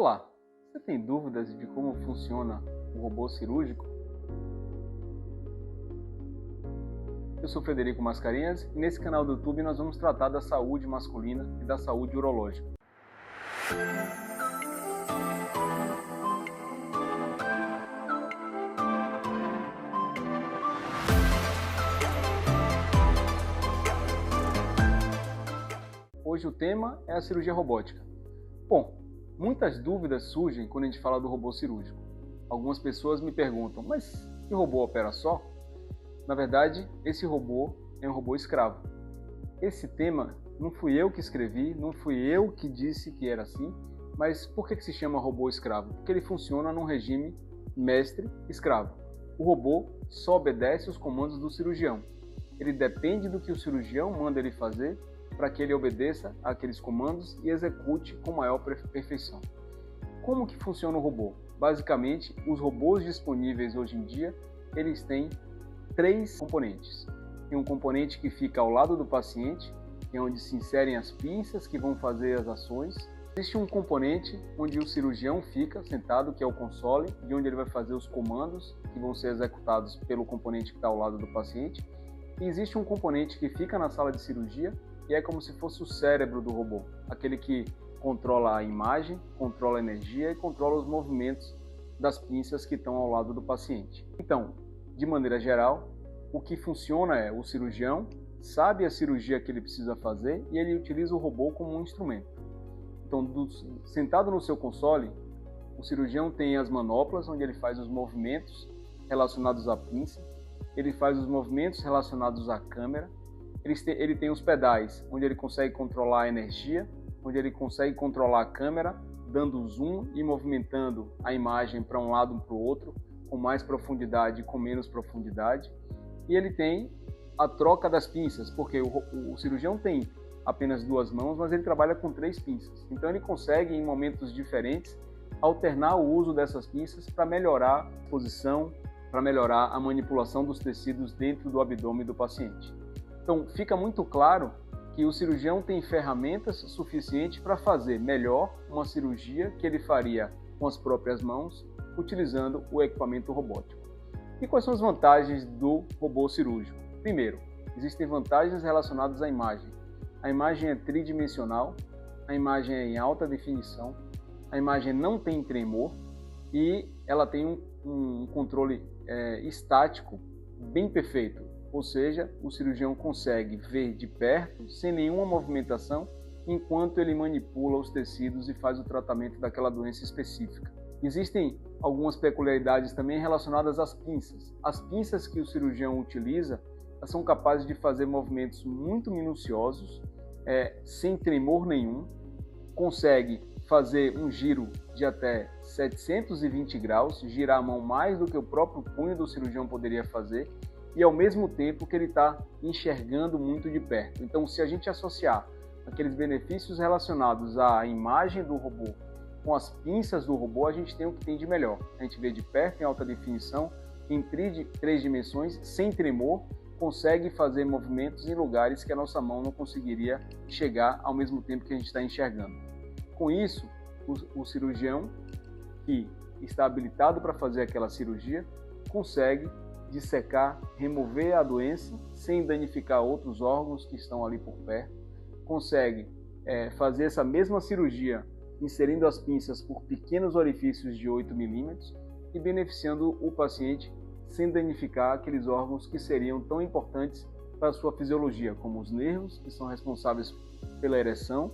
Olá, você tem dúvidas de como funciona o robô cirúrgico? Eu sou Frederico Mascarenhas e nesse canal do YouTube nós vamos tratar da saúde masculina e da saúde urológica. Hoje o tema é a cirurgia robótica. Bom, muitas dúvidas surgem quando a gente fala do robô cirúrgico. Algumas pessoas me perguntam, mas que robô opera só? Na verdade, esse robô é um robô escravo. Esse tema não fui eu que escrevi, não fui eu que disse que era assim, mas por que se chama robô escravo? Porque ele funciona num regime mestre-escravo. O robô só obedece os comandos do cirurgião. Ele depende do que o cirurgião manda ele fazer para que ele obedeça àqueles comandos e execute com maior perfeição. Como que funciona o robô? Basicamente, os robôs disponíveis hoje em dia, eles têm 3 componentes. Tem um componente que fica ao lado do paciente, que é onde se inserem as pinças que vão fazer as ações. Existe um componente onde o cirurgião fica sentado, que é o console, de onde ele vai fazer os comandos que vão ser executados pelo componente que está ao lado do paciente. E existe um componente que fica na sala de cirurgia, que é como se fosse o cérebro do robô, aquele que controla a imagem, controla a energia e controla os movimentos das pinças que estão ao lado do paciente. Então, de maneira geral, o que funciona é o cirurgião sabe a cirurgia que ele precisa fazer e ele utiliza o robô como um instrumento. Então, sentado no seu console, o cirurgião tem as manoplas, onde ele faz os movimentos relacionados à pinça, ele faz os movimentos relacionados à câmera, ele tem os pedais, onde ele consegue controlar a energia, onde ele consegue controlar a câmera, dando zoom e movimentando a imagem para um lado e para o outro, com mais profundidade e com menos profundidade. E ele tem a troca das pinças, porque o cirurgião tem apenas 2 mãos, mas ele trabalha com 3 pinças. Então ele consegue, em momentos diferentes, alternar o uso dessas pinças para melhorar a posição, para melhorar a manipulação dos tecidos dentro do abdômen do paciente. Então, fica muito claro que o cirurgião tem ferramentas suficientes para fazer melhor uma cirurgia que ele faria com as próprias mãos, utilizando o equipamento robótico. E quais são as vantagens do robô cirúrgico? Primeiro, existem vantagens relacionadas à imagem. A imagem é tridimensional, a imagem é em alta definição, a imagem não tem tremor e ela tem um controle estático bem perfeito. Ou seja, o cirurgião consegue ver de perto, sem nenhuma movimentação, enquanto ele manipula os tecidos e faz o tratamento daquela doença específica. Existem algumas peculiaridades também relacionadas às pinças. As pinças que o cirurgião utiliza são capazes de fazer movimentos muito minuciosos, sem tremor nenhum, consegue fazer um giro de até 720 graus, girar a mão mais do que o próprio punho do cirurgião poderia fazer, e ao mesmo tempo que ele está enxergando muito de perto. Então, se a gente associar aqueles benefícios relacionados à imagem do robô com as pinças do robô, a gente tem o que tem de melhor. A gente vê de perto, em alta definição, em 3 dimensões, sem tremor, consegue fazer movimentos em lugares que a nossa mão não conseguiria chegar ao mesmo tempo que a gente está enxergando. Com isso, o cirurgião que está habilitado para fazer aquela cirurgia consegue dissecar, remover a doença sem danificar outros órgãos que estão ali por perto, consegue fazer essa mesma cirurgia inserindo as pinças por pequenos orifícios de 8 milímetros e beneficiando o paciente sem danificar aqueles órgãos que seriam tão importantes para a sua fisiologia, como os nervos, que são responsáveis pela ereção,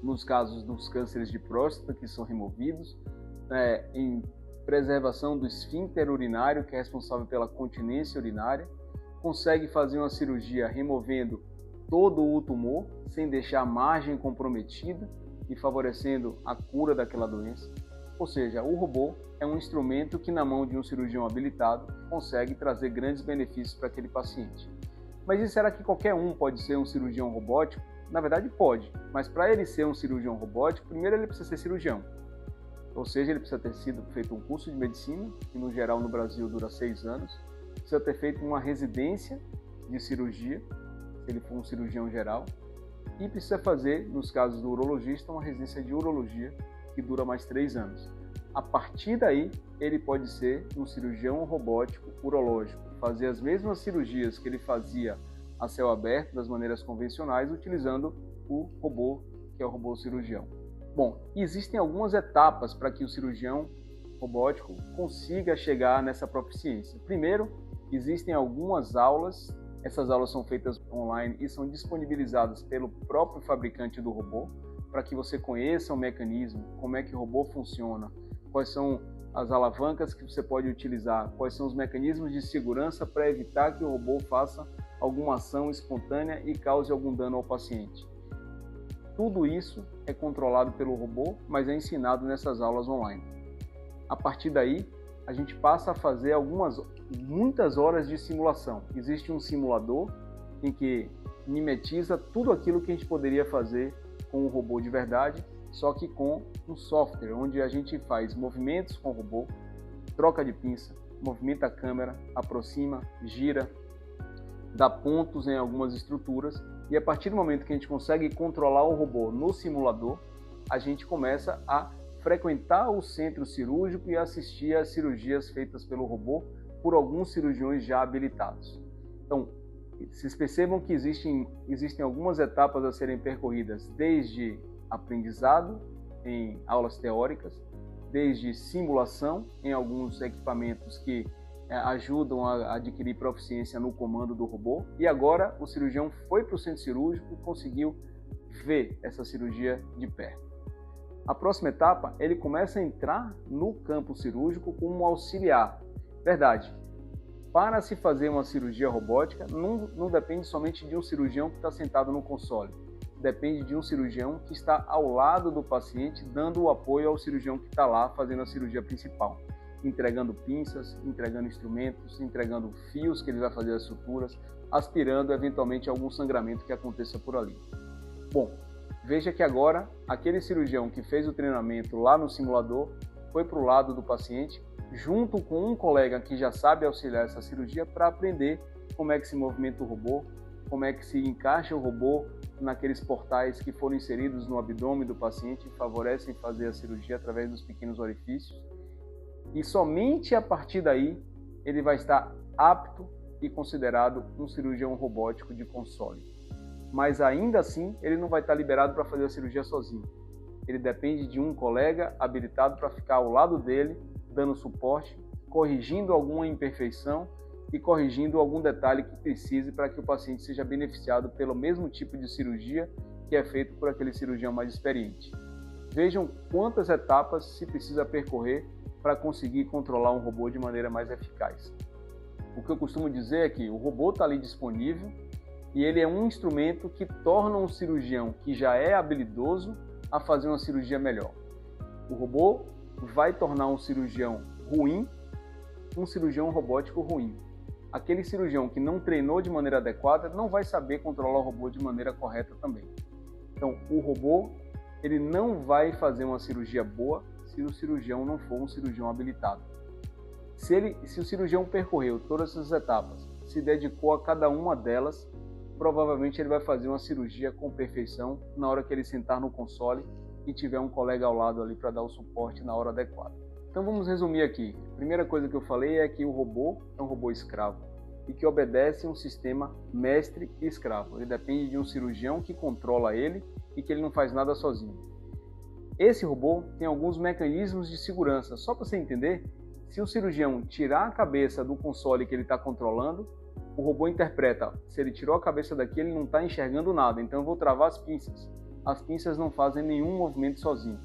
nos casos dos cânceres de próstata, que são removidos, em preservação do esfíncter urinário, que é responsável pela continência urinária, consegue fazer uma cirurgia removendo todo o tumor, sem deixar a margem comprometida e favorecendo a cura daquela doença. Ou seja, o robô é um instrumento que, na mão de um cirurgião habilitado, consegue trazer grandes benefícios para aquele paciente. Mas e será que qualquer um pode ser um cirurgião robótico? Na verdade, pode, mas para ele ser um cirurgião robótico, primeiro ele precisa ser cirurgião. Ou seja, ele precisa ter feito um curso de medicina, que no geral no Brasil dura 6 anos, precisa ter feito uma residência de cirurgia, se ele for um cirurgião geral, e precisa fazer, nos casos do urologista, uma residência de urologia, que dura mais 3 anos. A partir daí, ele pode ser um cirurgião robótico urológico, fazer as mesmas cirurgias que ele fazia a céu aberto, das maneiras convencionais, utilizando o robô, que é o robô cirurgião. Bom, existem algumas etapas para que o cirurgião robótico consiga chegar nessa proficiência. Primeiro, existem algumas aulas, essas aulas são feitas online e são disponibilizadas pelo próprio fabricante do robô, para que você conheça o mecanismo, como é que o robô funciona, quais são as alavancas que você pode utilizar, quais são os mecanismos de segurança para evitar que o robô faça alguma ação espontânea e cause algum dano ao paciente. Tudo isso é controlado pelo robô, mas é ensinado nessas aulas online. A partir daí, a gente passa a fazer muitas horas de simulação. Existe um simulador em que mimetiza tudo aquilo que a gente poderia fazer com o robô de verdade, só que com um software, onde a gente faz movimentos com o robô, troca de pinça, movimenta a câmera, aproxima, gira, dá pontos em algumas estruturas, e a partir do momento que a gente consegue controlar o robô no simulador, a gente começa a frequentar o centro cirúrgico e assistir às cirurgias feitas pelo robô por alguns cirurgiões já habilitados. Então, vocês percebam que existem algumas etapas a serem percorridas, desde aprendizado em aulas teóricas, desde simulação em alguns equipamentos que ajudam a adquirir proficiência no comando do robô, e agora o cirurgião foi para o centro cirúrgico e conseguiu ver essa cirurgia de perto. A próxima etapa, ele começa a entrar no campo cirúrgico como um auxiliar. Verdade, para se fazer uma cirurgia robótica, não depende somente de um cirurgião que está sentado no console. Depende de um cirurgião que está ao lado do paciente, dando o apoio ao cirurgião que está lá fazendo a cirurgia principal. Entregando pinças, entregando instrumentos, entregando fios que ele vai fazer as suturas, aspirando eventualmente algum sangramento que aconteça por ali. Bom, veja que agora aquele cirurgião que fez o treinamento lá no simulador foi para o lado do paciente, junto com um colega que já sabe auxiliar essa cirurgia, para aprender como é que se movimenta o robô, como é que se encaixa o robô naqueles portais que foram inseridos no abdômen do paciente e favorecem fazer a cirurgia através dos pequenos orifícios. E somente a partir daí ele vai estar apto e considerado um cirurgião robótico de console. Mas ainda assim ele não vai estar liberado para fazer a cirurgia sozinho. Ele depende de um colega habilitado para ficar ao lado dele, dando suporte, corrigindo alguma imperfeição e corrigindo algum detalhe que precise para que o paciente seja beneficiado pelo mesmo tipo de cirurgia que é feito por aquele cirurgião mais experiente. Vejam quantas etapas se precisa percorrer para conseguir controlar um robô de maneira mais eficaz. O que eu costumo dizer é que o robô está ali disponível e ele é um instrumento que torna um cirurgião que já é habilidoso a fazer uma cirurgia melhor. O robô vai tornar um cirurgião ruim um cirurgião robótico ruim. Aquele cirurgião que não treinou de maneira adequada não vai saber controlar o robô de maneira correta também. Então, o robô ele não vai fazer uma cirurgia boa se o cirurgião não for um cirurgião habilitado. Se o cirurgião percorreu todas essas etapas, se dedicou a cada uma delas, provavelmente ele vai fazer uma cirurgia com perfeição na hora que ele sentar no console e tiver um colega ao lado ali para dar o suporte na hora adequada. Então vamos resumir aqui. A primeira coisa que eu falei é que o robô é um robô escravo e que obedece um sistema mestre e escravo. Ele depende de um cirurgião que controla ele e que ele não faz nada sozinho. Esse robô tem alguns mecanismos de segurança. Só para você entender, se o cirurgião tirar a cabeça do console que ele está controlando, o robô interpreta, se ele tirou a cabeça daqui, ele não está enxergando nada, então eu vou travar as pinças. As pinças não fazem nenhum movimento sozinho.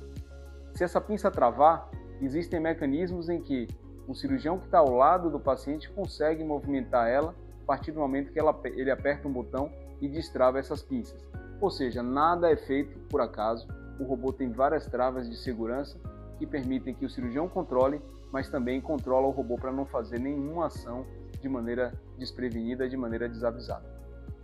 Se essa pinça travar, existem mecanismos em que o cirurgião que está ao lado do paciente consegue movimentar ela a partir do momento que ele aperta um botão e destrava essas pinças. Ou seja, nada é feito por acaso, o robô tem várias travas de segurança que permitem que o cirurgião controle, mas também controla o robô para não fazer nenhuma ação de maneira desprevenida, de maneira desavisada.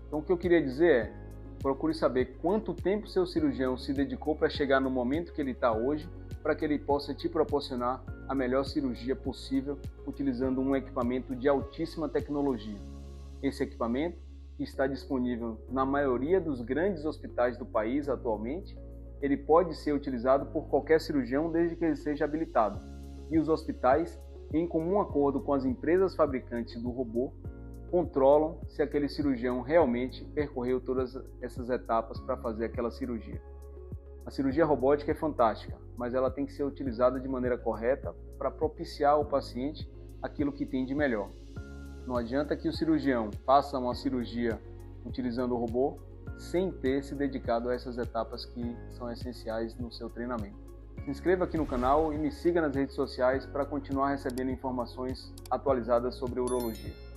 Então o que eu queria dizer é, procure saber quanto tempo seu cirurgião se dedicou para chegar no momento que ele está hoje, para que ele possa te proporcionar a melhor cirurgia possível utilizando um equipamento de altíssima tecnologia. Esse equipamento está disponível na maioria dos grandes hospitais do país atualmente. ele pode ser utilizado por qualquer cirurgião desde que ele seja habilitado. E os hospitais, em comum acordo com as empresas fabricantes do robô, controlam se aquele cirurgião realmente percorreu todas essas etapas para fazer aquela cirurgia. A cirurgia robótica é fantástica, mas ela tem que ser utilizada de maneira correta para propiciar ao paciente aquilo que tem de melhor. Não adianta que o cirurgião faça uma cirurgia utilizando o robô sem ter se dedicado a essas etapas que são essenciais no seu treinamento. Se inscreva aqui no canal e me siga nas redes sociais para continuar recebendo informações atualizadas sobre urologia.